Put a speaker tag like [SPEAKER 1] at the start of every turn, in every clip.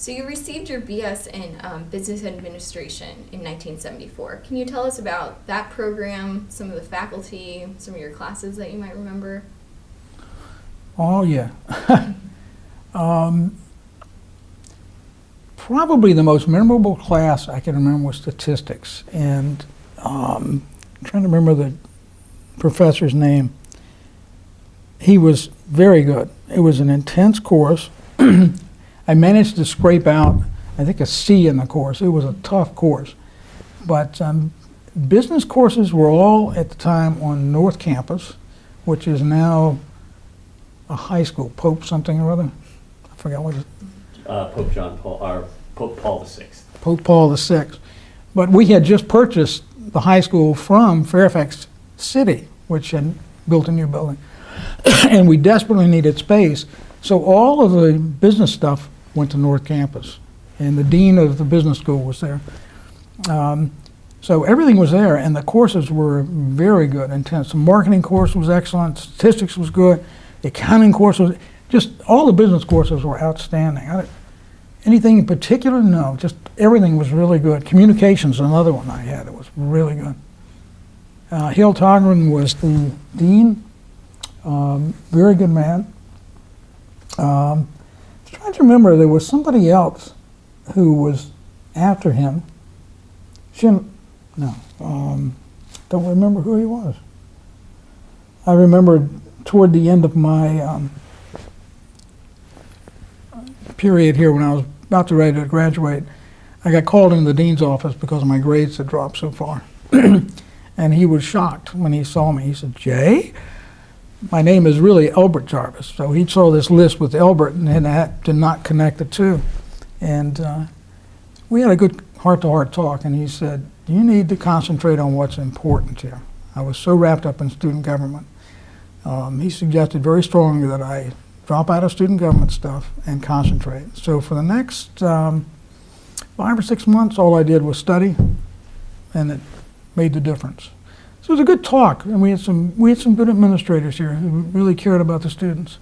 [SPEAKER 1] So you received your BS in Business Administration in 1974. Can you tell us about that program, some of the faculty, some of your classes that you might remember?
[SPEAKER 2] Oh, yeah. Probably the most memorable class I can remember was statistics. And I'm trying to remember the professor's name. He was very good. It was an intense course. I managed to scrape out, I think, a C in the course. It was a tough course. But business courses were all at the time on North Campus, which is now a high school, Pope something or other. I forgot what it is.
[SPEAKER 3] Pope John Paul, or Pope Paul VI.
[SPEAKER 2] Pope Paul VI. But we had just purchased the high school from Fairfax City, which had built a new building. And we desperately needed space. So all of the business stuff went to North Campus. And the dean of the business school was there. So everything was there, and the courses were very good, intense. The marketing course was excellent, statistics was good, the accounting course was, just all the business courses were outstanding. Anything in particular? No, just everything was really good. Communications, another one I had, it was really good. Hill Togren was the dean, very good man. I'm trying to remember, there was somebody else who was after him. Don't remember who he was. I remember toward the end of my period here, when I was about to ready to graduate, I got called into the dean's office because my grades had dropped so far. And he was shocked when he saw me. He said, "Jay, my name is really Elbert Jarvis." So he saw this list with Elbert and that did not connect the two. And we had a good heart-to-heart talk, and he said, "You need to concentrate on what's important here." I was so wrapped up in student government. He suggested very strongly that I drop out of student government stuff and concentrate. So for the next 5 or 6 months, all I did was study, and it made the difference. So it was a good talk, and we had some good administrators here who really cared about the students.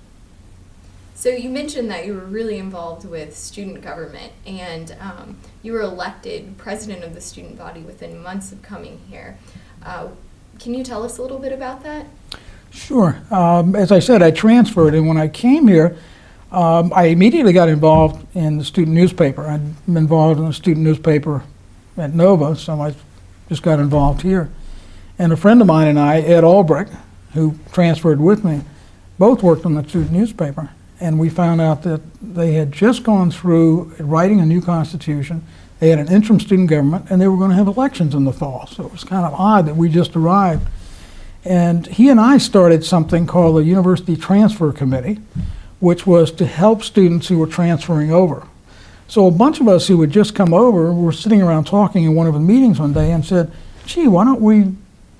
[SPEAKER 1] So you mentioned that you were really involved with student government, and you were elected president of the student body within months of coming here. Can you tell us a little bit about that?
[SPEAKER 2] Sure. As I said, I transferred, and when I came here, I immediately got involved in the student newspaper. I'd been involved in the student newspaper at Nova, so I just got involved here. And a friend of mine and I, Ed Albrecht, who transferred with me, both worked on the student newspaper. And we found out that they had just gone through writing a new constitution. They had an interim student government, and they were going to have elections in the fall. So it was kind of odd that we just arrived. And he and I started something called the University Transfer Committee, which was to help students who were transferring over. So a bunch of us who had just come over were sitting around talking in one of the meetings one day and said, "Gee, why don't we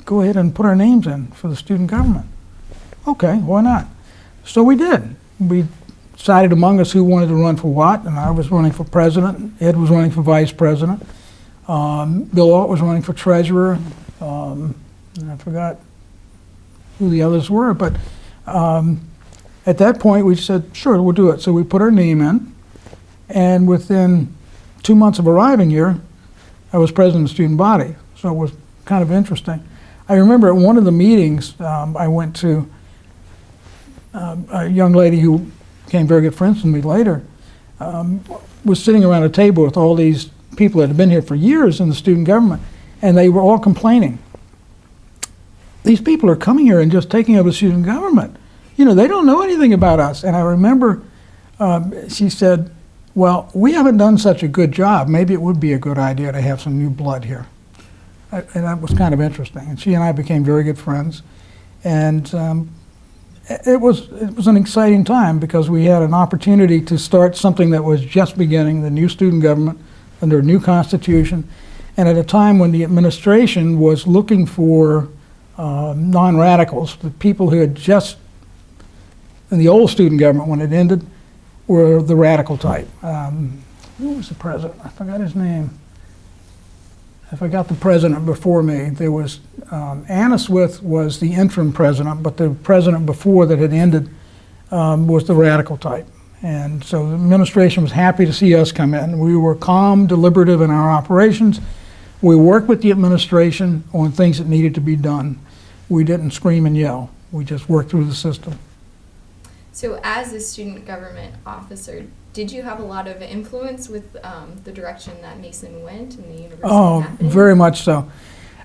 [SPEAKER 2] go ahead and put our names in for the student government?" Okay, why not? So we did. We decided among us who wanted to run for what, and I was running for president, Ed was running for vice president, Bill Alt was running for treasurer, and I forgot who the others were, but at that point we said, sure, we'll do it. So we put our name in, and within 2 months of arriving here, I was president of the student body, so it was kind of interesting. I remember at one of the meetings I went to, a young lady who became very good friends with me later was sitting around a table with all these people that had been here for years in the student government, and they were all complaining. These people are coming here and just taking over the student government. You know, they don't know anything about us. And I remember she said, "Well, we haven't done such a good job. Maybe it would be a good idea to have some new blood here." And that was kind of interesting. And she and I became very good friends. And it was an exciting time because we had an opportunity to start something that was just beginning, the new student government under a new constitution, and at a time when the administration was looking for non-radicals, the people who had just, in the old student government when it ended, were the radical type. Who was the president? I forgot his name. I forgot the president before me. There was, Anniswith was the interim president, but the president before that had ended was the radical type. And so the administration was happy to see us come in. We were calm, deliberative in our operations. We worked with the administration on things that needed to be done. We didn't scream and yell. We just worked through the system.
[SPEAKER 1] So as a student government officer, did you have a lot of influence with the direction that Mason went and the university
[SPEAKER 2] Oh,
[SPEAKER 1] happening?
[SPEAKER 2] very much so.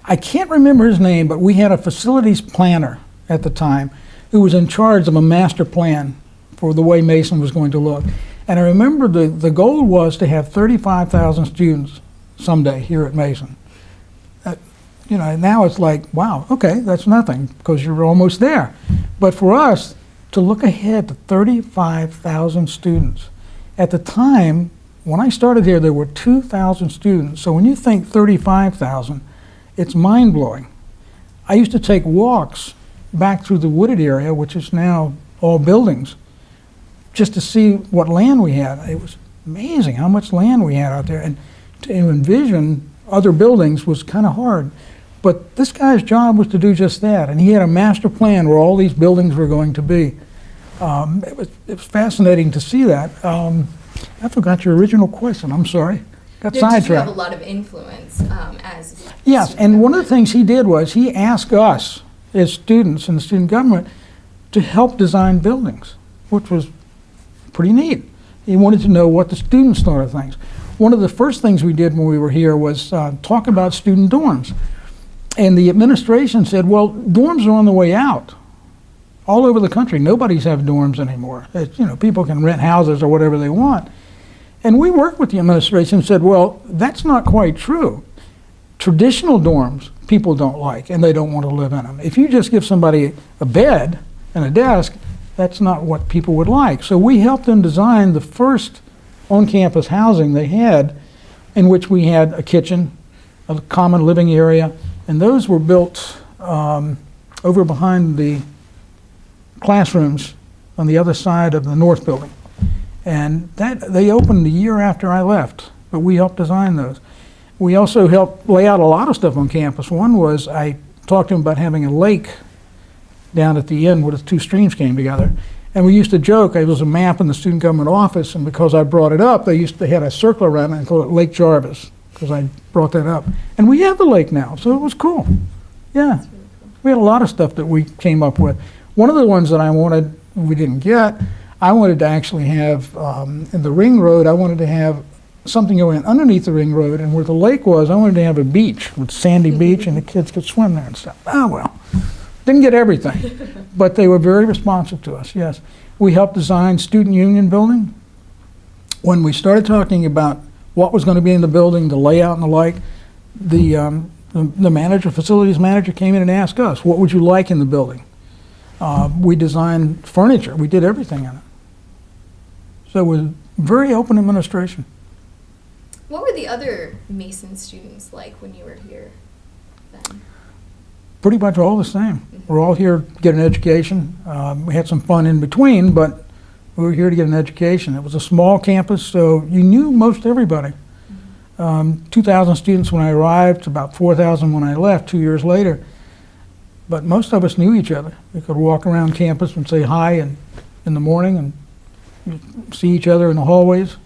[SPEAKER 2] I can't remember his name, but we had a facilities planner at the time who was in charge of a master plan for the way Mason was going to look. And I remember the goal was to have 35,000 students someday here at Mason. You know, now it's like, wow, okay, that's nothing because you're almost there. But for us to look ahead to 35,000 students, at the time, when I started here, there were 2,000 students. So when you think 35,000, it's mind-blowing. I used to take walks back through the wooded area, which is now all buildings, just to see what land we had. It was amazing how much land we had out there. And to envision other buildings was kind of hard. But this guy's job was to do just that. And he had a master plan where all these buildings were going to be. It was fascinating to see that. I forgot your original question. I'm sorry. Got sidetracked.
[SPEAKER 1] Did you have a lot of influence as
[SPEAKER 2] Yes, and one of the things he did was he asked us as students in the student government to help design buildings, which was pretty neat. He wanted to know what the students thought of things. One of the first things we did when we were here was talk about student dorms. And the administration said, well, dorms are on the way out. All over the country, nobody's have dorms anymore. You know, people can rent houses or whatever they want. And we worked with the administration and said, well, that's not quite true. Traditional dorms, people don't like, and they don't want to live in them. If you just give somebody a bed and a desk, that's not what people would like. So we helped them design the first on-campus housing they had, in which we had a kitchen, a common living area, and those were built over behind the classrooms on the other side of the north building. And that they opened the year after I left, but we helped design those. We also helped lay out a lot of stuff on campus. One was I talked to them about having a lake down at the end where the two streams came together. And we used to joke, it was a map in the student government office, and because I brought it up, they had a circle around it and called it Lake Jarvis, because I brought that up. And we have the lake now, so it was cool. Yeah,
[SPEAKER 1] That's really cool.
[SPEAKER 2] we had a lot of stuff that we came up with. One of the ones that I wanted, we didn't get, I wanted to actually have, in the ring road, I wanted to have something going underneath the ring road, and where the lake was, I wanted to have a beach, with sandy beach, and the kids could swim there and stuff. Oh, well, didn't get everything, but they were very responsive to us, yes. We helped design student union building. When we started talking about what was going to be in the building, the layout and the like, the manager, facilities manager came in and asked us, what would you like in the building? We designed furniture. We did everything in it. So it was very open administration.
[SPEAKER 1] What were the other Mason students like when you were here then?
[SPEAKER 2] Pretty much all the same. We're all here to get an education. We had some fun in between, but we were here to get an education. It was a small campus, so you knew most everybody. 2,000 students when I arrived, about 4,000 when I left 2 years later. But most of us knew each other. We could walk around campus and say hi in the morning and see each other in the hallways.